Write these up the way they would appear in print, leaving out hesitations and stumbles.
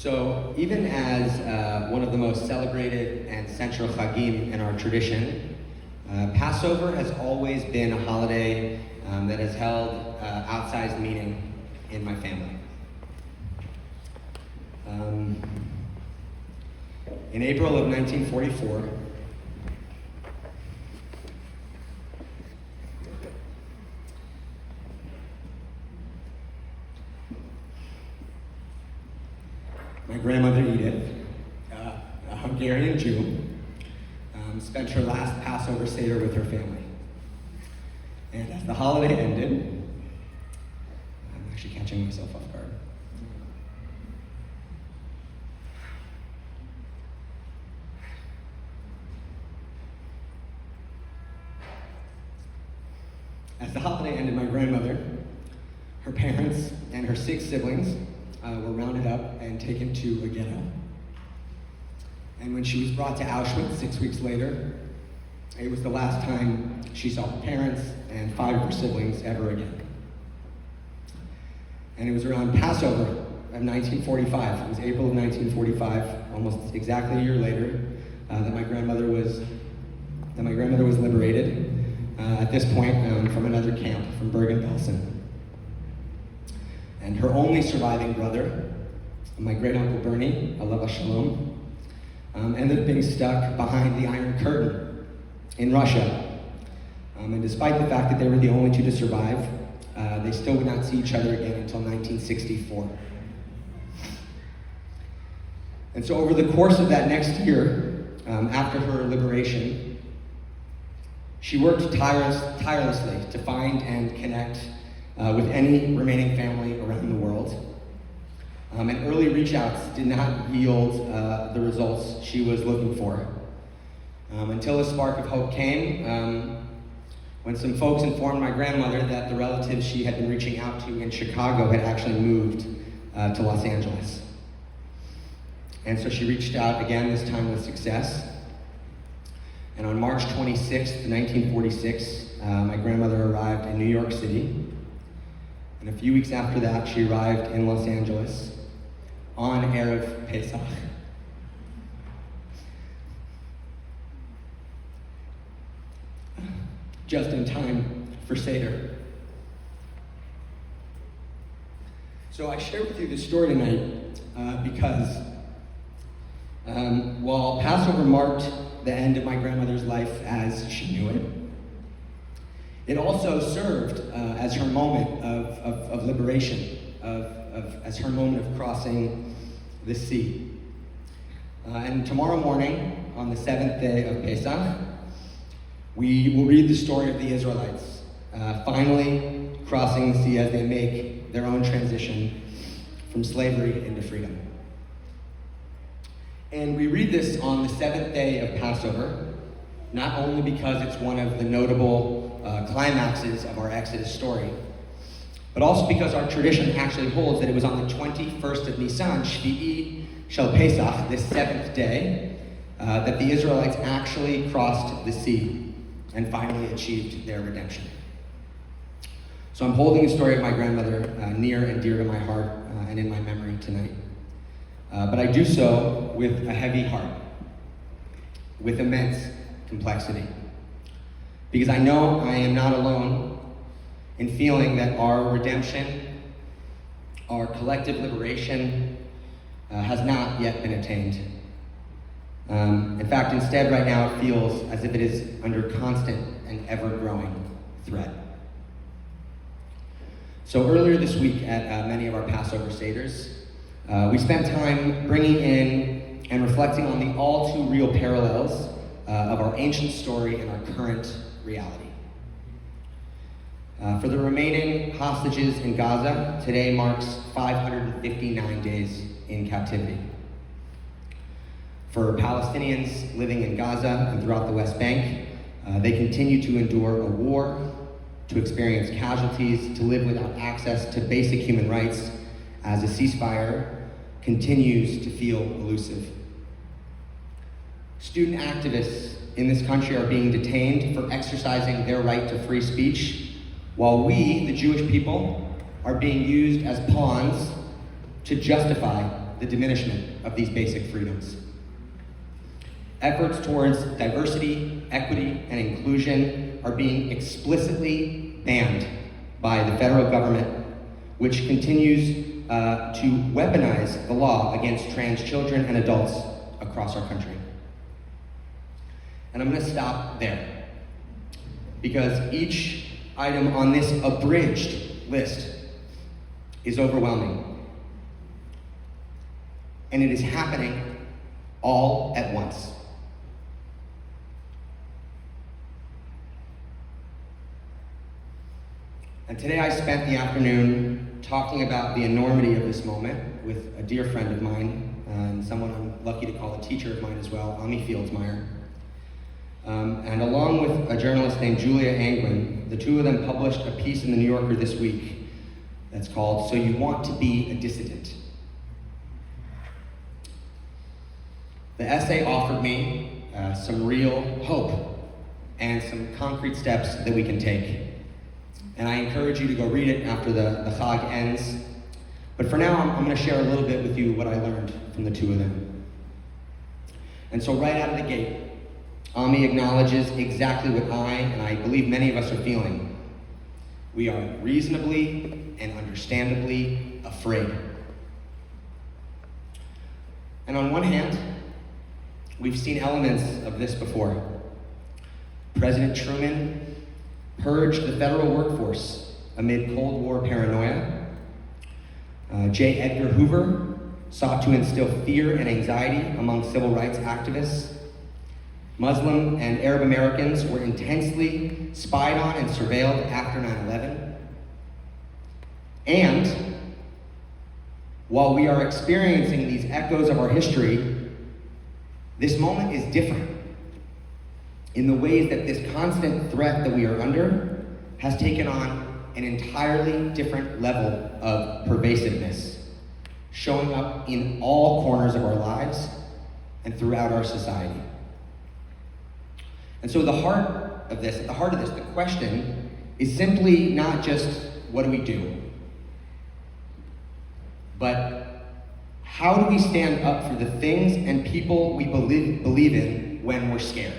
So even as one of the most celebrated and central chagim in our tradition, Passover has always been a holiday that has held outsized meaning in my family. In April of 1944, my grandmother Edith, a Hungarian Jew, spent her last Passover Seder with her family. And as the holiday ended, I'm actually catching myself off guard. As the holiday ended, my grandmother, her parents, and her 6 siblings were rounded up and taken to a ghetto. And when she was brought to Auschwitz 6 weeks later, it was the last time she saw her parents and 5 of her siblings ever again. And it was around Passover of 1945. It was April of 1945, almost exactly a year later, that my grandmother was liberated. At this point, from another camp, from Bergen-Belsen. And her only surviving brother, my great-uncle Bernie, alav shalom, ended up being stuck behind the Iron Curtain in Russia. And despite the fact that they were the only 2 to survive, they still would not see each other again until 1964. And so over the course of that next year, after her liberation, she worked tirelessly to find and connect with any remaining family around the world. And early reach-outs did not yield the results she was looking for. Until a spark of hope came when some folks informed my grandmother that the relatives she had been reaching out to in Chicago had actually moved to Los Angeles. And so she reached out again, this time with success. And on March 26th, 1946, my grandmother arrived in New York City. And a few weeks after that, she arrived in Los Angeles on Erev Pesach. Just in time for Seder. So I share with you this story tonight because while Passover marked the end of my grandmother's life as she knew it, it also served as her moment of liberation, as her moment of crossing the sea. And tomorrow morning, on the 7th day of Pesach, we will read the story of the Israelites finally crossing the sea as they make their own transition from slavery into freedom. And we read this on the 7th day of Passover, not only because it's one of the notable climaxes of our Exodus story, but also because our tradition actually holds that it was on the 21st of Nisan, Shvi'i Shel Pesach, this 7th day, that the Israelites actually crossed the sea and finally achieved their redemption. So I'm holding the story of my grandmother near and dear to my heart and in my memory tonight. But I do so with a heavy heart, with immense complexity. Because I know I am not alone in feeling that our redemption, our collective liberation, has not yet been attained. In fact, instead right now it feels as if it is under constant and ever-growing threat. So earlier this week at many of our Passover Seders, we spent time bringing in and reflecting on the all too real parallels of our ancient story and our current reality. For the remaining hostages in Gaza, today marks 559 days in captivity. For Palestinians living in Gaza and throughout the West Bank, they continue to endure a war, to experience casualties, to live without access to basic human rights as a ceasefire continues to feel elusive. Student activists in this country are being detained for exercising their right to free speech, while we, the Jewish people, are being used as pawns to justify the diminishment of these basic freedoms. Efforts towards diversity, equity, and inclusion are being explicitly banned by the federal government, which continues to weaponize the law against trans children and adults across our country. And I'm going to stop there, because each item on this abridged list is overwhelming. And it is happening all at once. And today I spent the afternoon talking about the enormity of this moment with a dear friend of mine, and someone I'm lucky to call a teacher of mine as well, Ami Fieldsmeyer. And along with a journalist named Julia Angwin, the two of them published a piece in the New Yorker this week that's called "So You Want to Be a Dissident." The essay offered me some real hope and some concrete steps that we can take. And I encourage you to go read it after the Chag ends. But for now, I'm going to share a little bit with you what I learned from the two of them. And so right out of the gate, Ami acknowledges exactly what I believe many of us are feeling. We are reasonably and understandably afraid. And on one hand, we've seen elements of this before. President Truman purged the federal workforce amid Cold War paranoia. J. Edgar Hoover sought to instill fear and anxiety among civil rights activists. Muslim and Arab Americans were intensely spied on and surveilled after 9/11. And while we are experiencing these echoes of our history, this moment is different in the ways that this constant threat that we are under has taken on an entirely different level of pervasiveness, showing up in all corners of our lives and throughout our society. And so at the heart of this, the question is simply not just what do we do, but how do we stand up for the things and people we believe in when we're scared?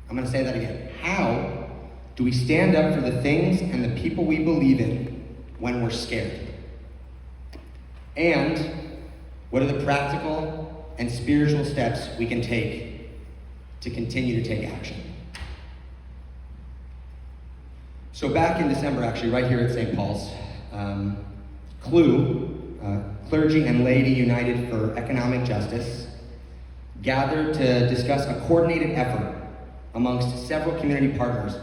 I'm going to say that again. How do we stand up for the things and the people we believe in when we're scared? And what are the practical and spiritual steps we can take to continue to take action? So back in December, actually, right here at St. Paul's, Clergy and Laity United for Economic Justice, gathered to discuss a coordinated effort amongst several community partners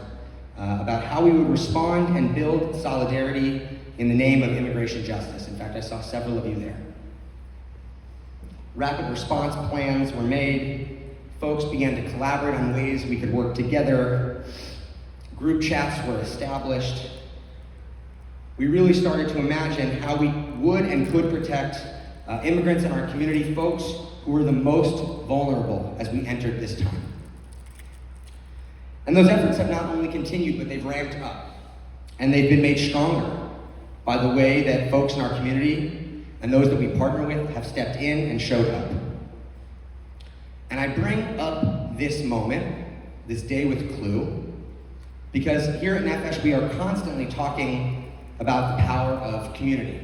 about how we would respond and build solidarity in the name of immigration justice. In fact, I saw several of you there. Rapid response plans were made. Folks began to collaborate on ways we could work together. Group chats were established. We really started to imagine how we would and could protect immigrants in our community, folks who were the most vulnerable as we entered this time. And those efforts have not only continued, but they've ramped up. And they've been made stronger by the way that folks in our community and those that we partner with have stepped in and showed up. And I bring up this moment, this day with Clue, because here at Nefesh we are constantly talking about the power of community.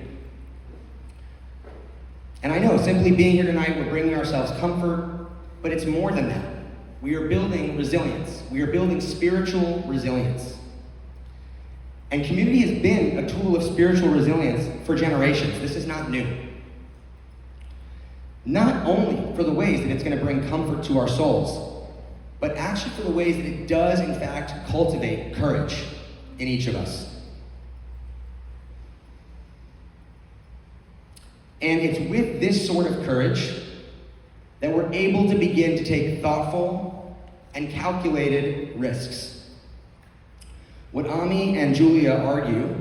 And I know simply being here tonight, we're bringing ourselves comfort, but it's more than that. We are building resilience. We are building spiritual resilience. And community has been a tool of spiritual resilience for generations. This is not new. Not only for the ways that it's going to bring comfort to our souls, but actually for the ways that it does, in fact, cultivate courage in each of us. And it's with this sort of courage that we're able to begin to take thoughtful and calculated risks. What Ami and Julia argue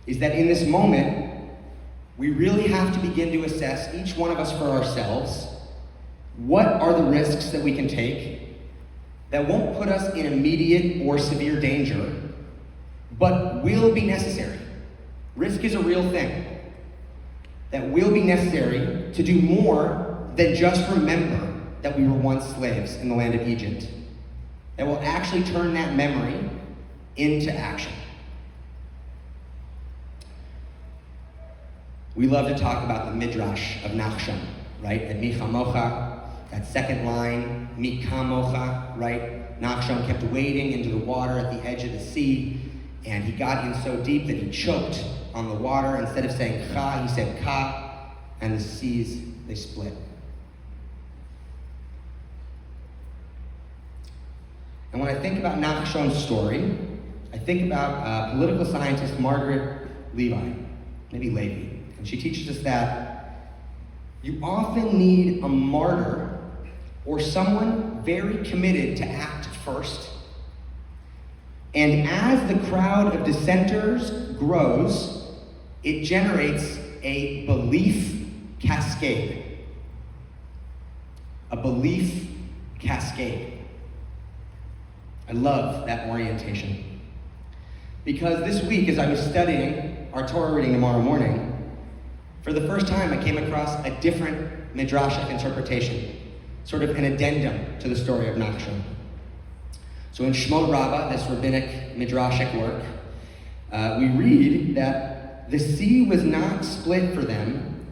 is that in this moment, we really have to begin to assess, each one of us for ourselves, what are the risks that we can take that won't put us in immediate or severe danger, but will be necessary. Risk is a real thing. that will be necessary to do more than just remember that we were once slaves in the land of Egypt. That will actually turn that memory into action. We love to talk about the midrash of Nachshon, right? And Mi Chamocha, that second line, Mi Kamocha, right? Nachshon kept wading into the water at the edge of the sea, and he got in so deep that he choked on the water. Instead of saying Cha, he said Ka, and the seas, they split. And when I think about Nachshon's story, I think about political scientist Margaret Levy, maybe Levy. And she teaches us that you often need a martyr or someone very committed to act first. And as the crowd of dissenters grows, it generates a belief cascade. A belief cascade. I love that orientation. Because this week, as I was studying our Torah reading tomorrow morning, for the first time I came across a different midrashic interpretation, sort of an addendum to the story of Nachshon. So in Shemot Rabbah, this rabbinic midrashic work, we read that the sea was not split for them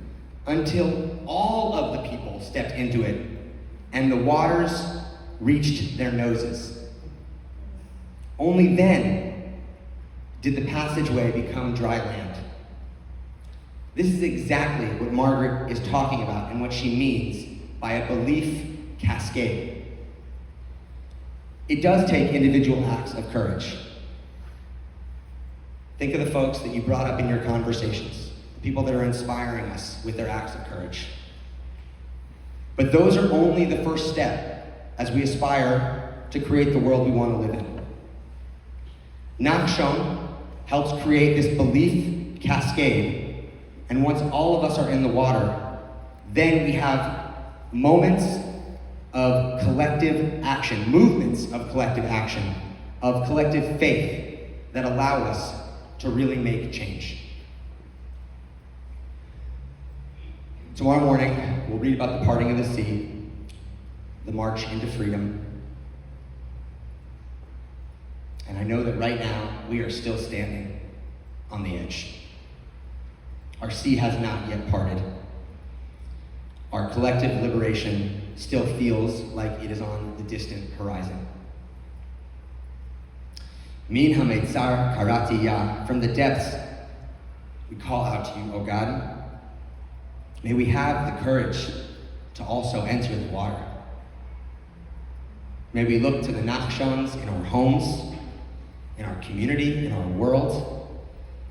until all of the people stepped into it and the waters reached their noses. Only then did the passageway become dry land. This is exactly what Margaret is talking about and what she means by a belief cascade. It does take individual acts of courage. Think of the folks that you brought up in your conversations, the people that are inspiring us with their acts of courage. But those are only the first step as we aspire to create the world we want to live in. Nachshon helps create this belief cascade, and once all of us are in the water, then we have moments of collective action, movements of collective action, of collective faith that allow us to really make change. Tomorrow morning, we'll read about the parting of the sea, the march into freedom. And I know that right now, we are still standing on the edge. Our sea has not yet parted. Our collective liberation still feels like it is on the distant horizon. Min hametzar karati ya, from the depths, we call out to you, O God. May we have the courage to also enter the water. May we look to the Nachshons in our homes, in our community, in our world,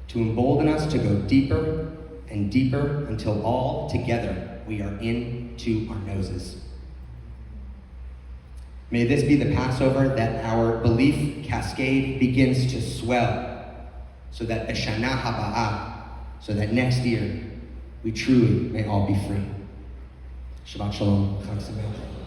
to embolden us to go deeper and deeper until all together we are into our noses. May this be the Passover that our belief cascade begins to swell, so that B'Shana Haba'ah, so that next year we truly may all be free. Shabbat Shalom. Chag Sameach.